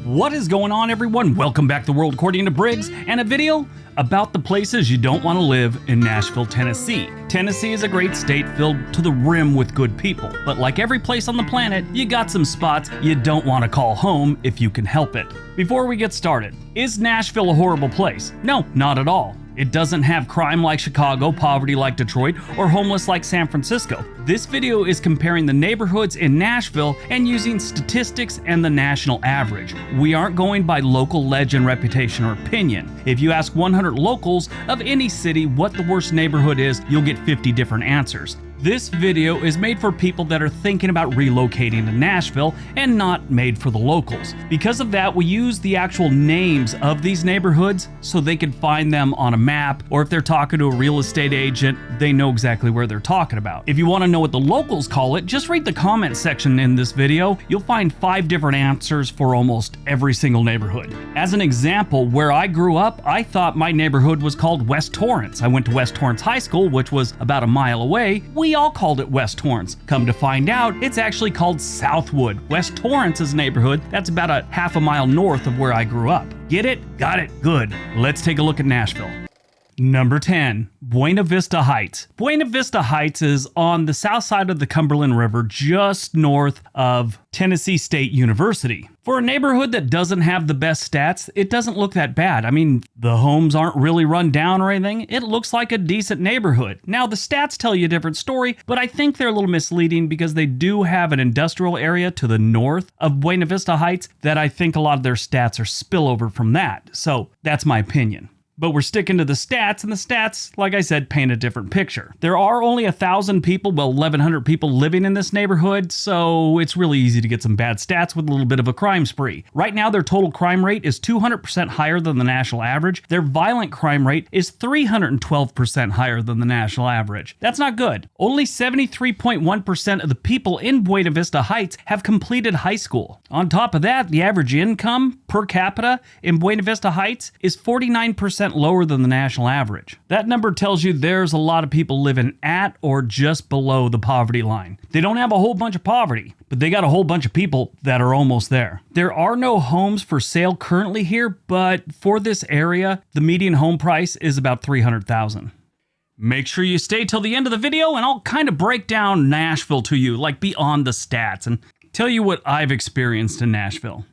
What is going on, everyone? Welcome back to the World According to Briggs and a video about the places you don't want to live in Nashville, Tennessee. Tennessee is a great state filled to the rim with good people, but like every place on the planet, you got some spots you don't want to call home if you can help it. Before we get started, is Nashville a horrible place? No, not at all. It doesn't have crime like Chicago, poverty like Detroit, or homeless like San Francisco. This video is comparing the neighborhoods in Nashville and using statistics and the national average. We aren't going by local legend, reputation, or opinion. If you ask 100 locals of any city what the worst neighborhood is, you'll get 50 different answers. This video is made for people that are thinking about relocating to Nashville and not made for the locals. Because of that, we use the actual names of these neighborhoods so they can find them on a map, or if they're talking to a real estate agent, they know exactly where they're talking about. If you want to know what the locals call it, just read the comment section in this video. You'll find 5 different answers for almost every single neighborhood. As an example, where I grew up, I thought my neighborhood was called West Torrance. I went to West Torrance High School, which was about a mile away. We all called it West Torrance. Come to find out, it's actually called Southwood. West Torrance's neighborhood, that's about a half a mile north of where I grew up. Get it? Got it? Good. Let's take a look at Nashville. Number 10, Buena Vista Heights. Buena Vista Heights is on the south side of the Cumberland River, just north of Tennessee State University. For a neighborhood that doesn't have the best stats, it doesn't look that bad. I mean, the homes aren't really run down or anything. It looks like a decent neighborhood. Now, the stats tell you a different story, but I think they're a little misleading because they do have an industrial area to the north of Buena Vista Heights that I think a lot of their stats are spillover from that. So that's my opinion. But we're sticking to the stats, and the stats, like I said, paint a different picture. There are only 1,000 people, well, 1,100 people living in this neighborhood, so it's really easy to get some bad stats with a little bit of a crime spree. Right now, their total crime rate is 200% higher than the national average. Their violent crime rate is 312% higher than the national average. That's not good. Only 73.1% of the people in Buena Vista Heights have completed high school. On top of that, the average income per capita in Buena Vista Heights is 49% lower than the national average. That number tells you there's a lot of people living at or just below the poverty line. They don't have a whole bunch of poverty, but they got a whole bunch of people that are almost there. There are no homes for sale currently here, but for this area, the median home price is about $300,000. Make sure you stay till the end of the video and I'll kind of break down Nashville to you, like beyond the stats, and tell you what I've experienced in Nashville.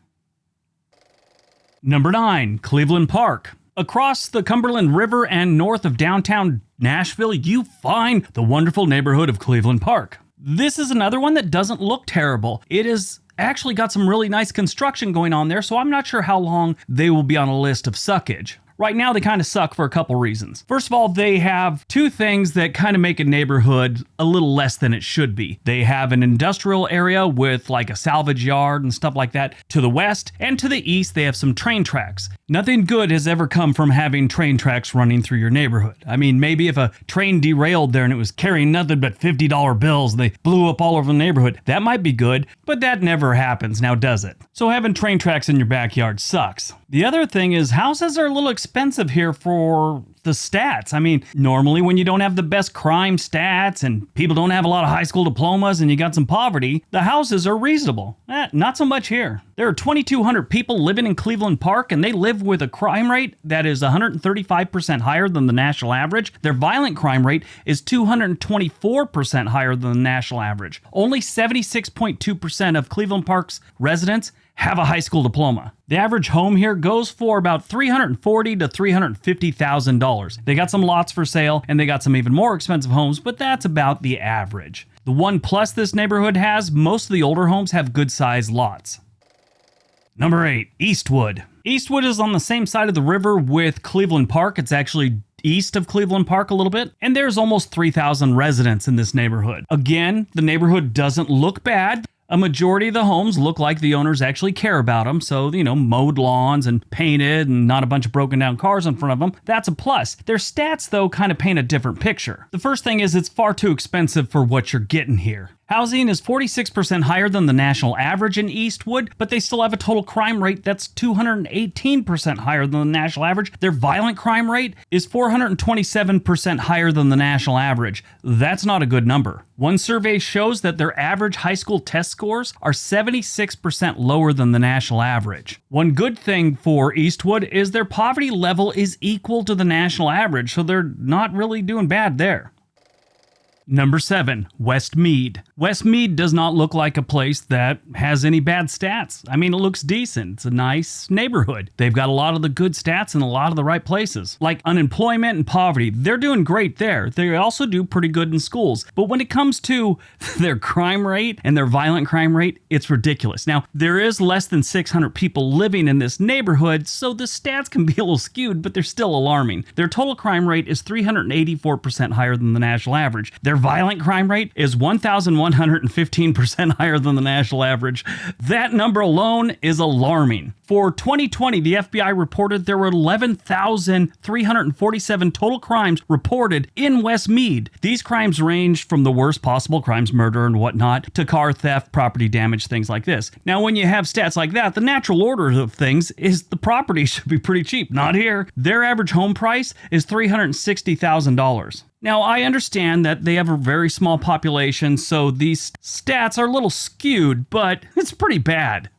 Number 9, Cleveland Park. Across the Cumberland River and north of downtown Nashville, you find the wonderful neighborhood of Cleveland Park. This is another one that doesn't look terrible. It has actually got some really nice construction going on there, so I'm not sure how long they will be on a list of suckage. Right now, they kind of suck for a couple reasons. First of all, they have 2 things that kind of make a neighborhood a little less than it should be. They have an industrial area with like a salvage yard and stuff like that to the west, and to the east, they have some train tracks. Nothing good has ever come from having train tracks running through your neighborhood. I mean, maybe if a train derailed there and it was carrying nothing but $50 bills and they blew up all over the neighborhood, that might be good, but that never happens now, does it? So having train tracks in your backyard sucks. The other thing is houses are a little expensive here for the stats. I mean, normally when you don't have the best crime stats and people don't have a lot of high school diplomas and you got some poverty, the houses are reasonable. Not so much here. There are 2,200 people living in Cleveland Park and they live with a crime rate that is 135% higher than the national average. Their violent crime rate is 224% higher than the national average. Only 76.2% of Cleveland Park's residents have a high school diploma. The average home here goes for about $340,000 to $350,000. They got some lots for sale and they got some even more expensive homes, but that's about the average. The one plus this neighborhood has, most of the older homes have good sized lots. Number 8, Eastwood. Eastwood is on the same side of the river with Cleveland Park. It's actually east of Cleveland Park a little bit, and there's almost 3,000 residents in this neighborhood. Again, the neighborhood doesn't look bad. A majority of the homes look like the owners actually care about them, so, mowed lawns and painted and not a bunch of broken down cars in front of them. That's a plus. Their stats, though, kind of paint a different picture. The first thing is it's far too expensive for what you're getting here. Housing is 46% higher than the national average in Eastwood, but they still have a total crime rate that's 218% higher than the national average. Their violent crime rate is 427% higher than the national average. That's not a good number. One survey shows that their average high school test scores are 76% lower than the national average. One good thing for Eastwood is their poverty level is equal to the national average, so they're not really doing bad there. Number 7, Westmead. Westmead does not look like a place that has any bad stats. I mean, it looks decent. It's a nice neighborhood. They've got a lot of the good stats in a lot of the right places. Like unemployment and poverty, they're doing great there. They also do pretty good in schools. But when it comes to their crime rate and their violent crime rate, it's ridiculous. Now, there is less than 600 people living in this neighborhood, so the stats can be a little skewed, but they're still alarming. Their total crime rate is 384% higher than the national average. Their violent crime rate is 1,115% higher than the national average. That number alone is alarming. For 2020, the FBI reported there were 11,347 total crimes reported in Westmead. These crimes ranged from the worst possible crimes, murder and whatnot, to car theft, property damage, things like this. Now, when you have stats like that, the natural order of things is the property should be pretty cheap. Not here. Their average home price is $360,000. Now, I understand that they have a very small population, so these stats are a little skewed, but it's pretty bad.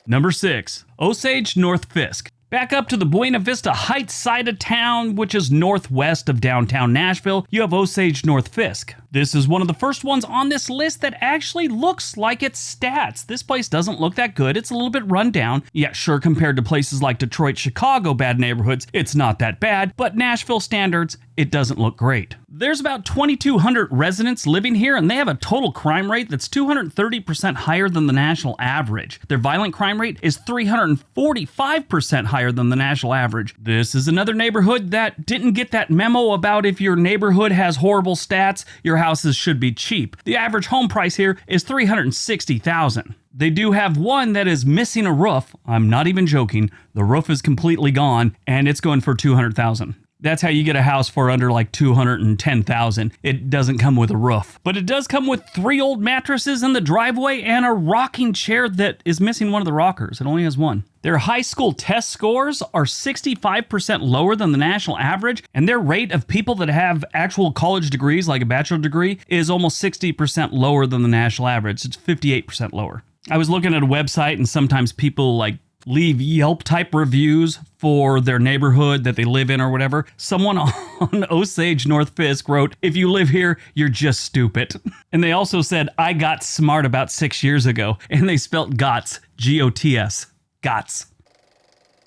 Number 6, Osage North Fisk. Back up to the Buena Vista Heights side of town, which is northwest of downtown Nashville, you have Osage North Fisk. This is one of the first ones on this list that actually looks like its stats. This place doesn't look that good. It's a little bit run down. Yeah, sure, compared to places like Detroit, Chicago, bad neighborhoods, it's not that bad, but Nashville standards, it doesn't look great. There's about 2,200 residents living here, and they have a total crime rate that's 230% higher than the national average. Their violent crime rate is 345% higher than the national average. This is another neighborhood that didn't get that memo about if your neighborhood has horrible stats, your houses should be cheap. The average home price here is $360,000. They do have one that is missing a roof. I'm not even joking. The roof is completely gone, and it's going for $200,000. That's how you get a house for under like $210,000. It doesn't come with a roof. But it does come with 3 old mattresses in the driveway and a rocking chair that is missing one of the rockers. It only has one. Their high school test scores are 65% lower than the national average, and their rate of people that have actual college degrees, like a bachelor degree, is almost 60% lower than the national average. It's 58% lower. I was looking at a website, and sometimes people like leave Yelp type reviews for their neighborhood that they live in or whatever. Someone on Osage North Fisk wrote, "If you live here, you're just stupid." And they also said, "I got smart about 6 years ago," and they spelt GOTS, G-O-T-S, GOTS.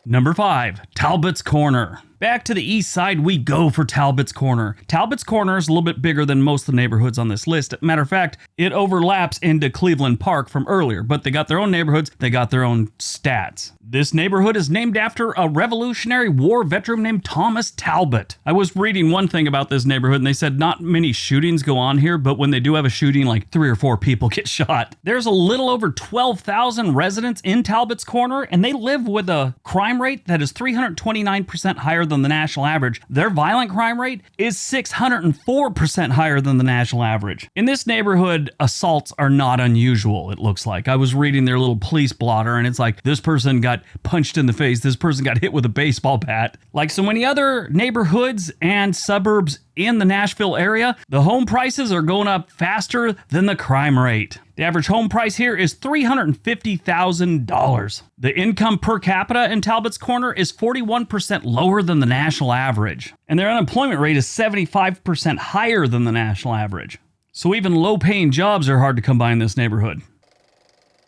Number 5, Talbot's Corner. Back to the east side we go for Talbot's Corner. Talbot's Corner is a little bit bigger than most of the neighborhoods on this list. Matter of fact, it overlaps into Cleveland Park from earlier, but they got their own neighborhoods, they got their own stats. This neighborhood is named after a Revolutionary War veteran named Thomas Talbot. I was reading one thing about this neighborhood, and they said not many shootings go on here, but when they do have a shooting, like 3 or 4 people get shot. There's a little over 12,000 residents in Talbot's Corner, and they live with a crime rate that is 329% higher than the national average. Their violent crime rate is 604% higher than the national average. In this neighborhood, assaults are not unusual, it looks like. I was reading their little police blotter, and it's like, this person got punched in the face, this person got hit with a baseball bat. Like so many other neighborhoods and suburbs in the Nashville area, the home prices are going up faster than the crime rate. The average home price here is $350,000. The income per capita in Talbot's Corner is 41% lower than the national average. And their unemployment rate is 75% higher than the national average. So even low-paying jobs are hard to come by in this neighborhood.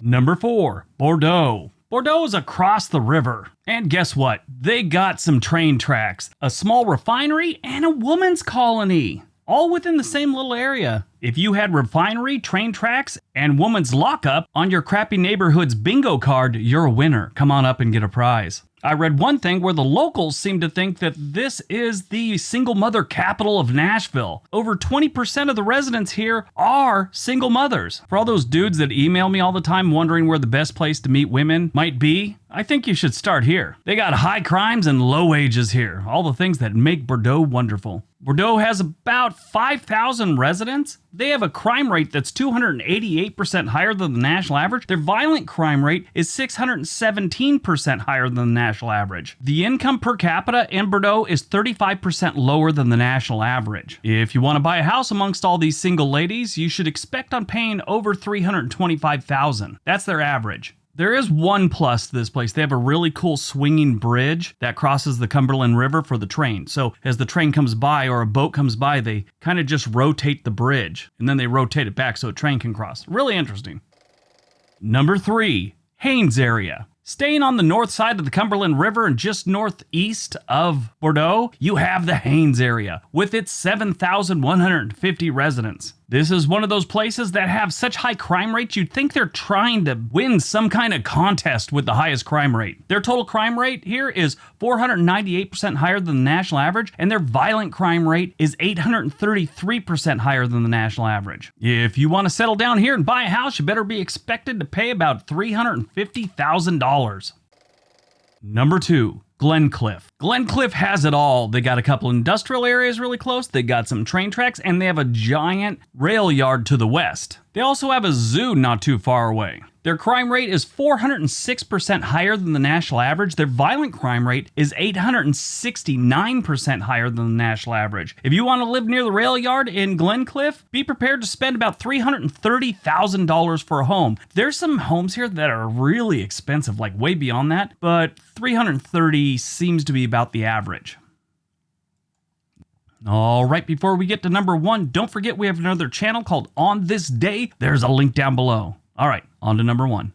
Number 4, Bordeaux. Bordeaux is across the river. And guess what? They got some train tracks, a small refinery, and a woman's colony. All within the same little area. If you had refinery, train tracks, and woman's lockup on your crappy neighborhood's bingo card, you're a winner. Come on up and get a prize. I read one thing where the locals seem to think that this is the single mother capital of Nashville. Over 20% of the residents here are single mothers. For all those dudes that email me all the time wondering where the best place to meet women might be, I think you should start here. They got high crimes and low wages here, all the things that make Bordeaux wonderful. Bordeaux has about 5,000 residents. They have a crime rate that's 288% higher than the national average. Their violent crime rate is 617% higher than the national average. The income per capita in Bordeaux is 35% lower than the national average. If you want to buy a house amongst all these single ladies, you should expect on paying over $325,000. That's their average. There is one plus to this place. They have a really cool swinging bridge that crosses the Cumberland River for the train. So as the train comes by or a boat comes by, they kind of just rotate the bridge and then they rotate it back so a train can cross. Really interesting. Number 3, Haines area. Staying on the north side of the Cumberland River and just northeast of Bordeaux, you have the Haines area with its 7,150 residents. This is one of those places that have such high crime rates, you'd think they're trying to win some kind of contest with the highest crime rate. Their total crime rate here is 498% higher than the national average, and their violent crime rate is 833% higher than the national average. If you want to settle down here and buy a house, you better be expected to pay about $350,000. Number 2. Glencliff. Glencliff has it all. They got a couple industrial areas really close, they got some train tracks, and they have a giant rail yard to the west. They also have a zoo not too far away. Their crime rate is 406% higher than the national average. Their violent crime rate is 869% higher than the national average. If you want to live near the rail yard in Glencliff, be prepared to spend about $330,000 for a home. There's some homes here that are really expensive, like way beyond that, but $330,000 seems to be about the average. All right, before we get to number 1, don't forget we have another channel called On This Day. There's a link down below. All right, on to number 1.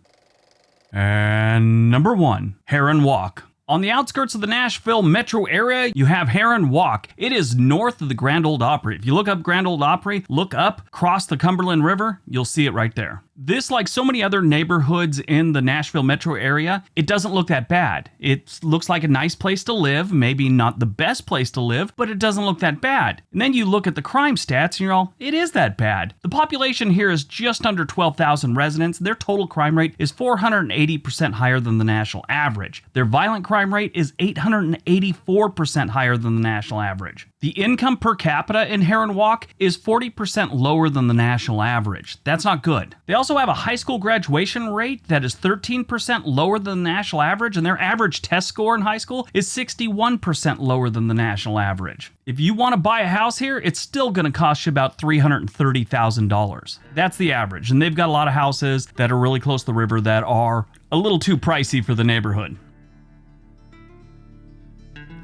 And number 1, Heron Walk. On the outskirts of the Nashville metro area, you have Heron Walk. It is north of the Grand Ole Opry. If you look up Grand Ole Opry, look up, cross the Cumberland River, you'll see it right there. This, like so many other neighborhoods in the Nashville metro area, it doesn't look that bad. It looks like a nice place to live, maybe not the best place to live, but it doesn't look that bad. And then you look at the crime stats and you're all, it is that bad. The population here is just under 12,000 residents. Their total crime rate is 480% higher than the national average. Their violent crime rate is 884% higher than the national average. The income per capita in Heron Walk is 40% lower than the national average. That's not good. They also have a high school graduation rate that is 13% lower than the national average, and their average test score in high school is 61% lower than the national average. If you want to buy a house here, it's still going to cost you about $330,000. That's the average, and they've got a lot of houses that are really close to the river that are a little too pricey for the neighborhood.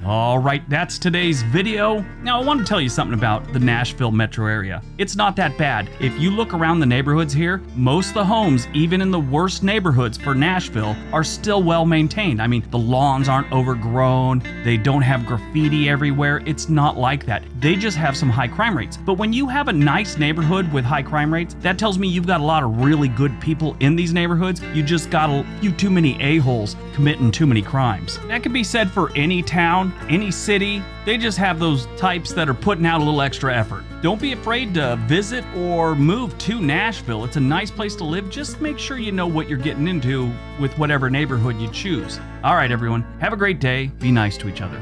All right, that's today's video. Now, I want to tell you something about the Nashville metro area. It's not that bad. If you look around the neighborhoods here, most of the homes, even in the worst neighborhoods for Nashville, are still well maintained. I mean, the lawns aren't overgrown. They don't have graffiti everywhere. It's not like that. They just have some high crime rates. But when you have a nice neighborhood with high crime rates, that tells me you've got a lot of really good people in these neighborhoods. You just got a few too many a-holes committing too many crimes. That could be said for any town, any city. They just have those types that are putting out a little extra effort. Don't be afraid to visit or move to Nashville. It's a nice place to live. Just make sure you know what you're getting into with whatever neighborhood you choose. All right, everyone, have a great day. Be nice to each other.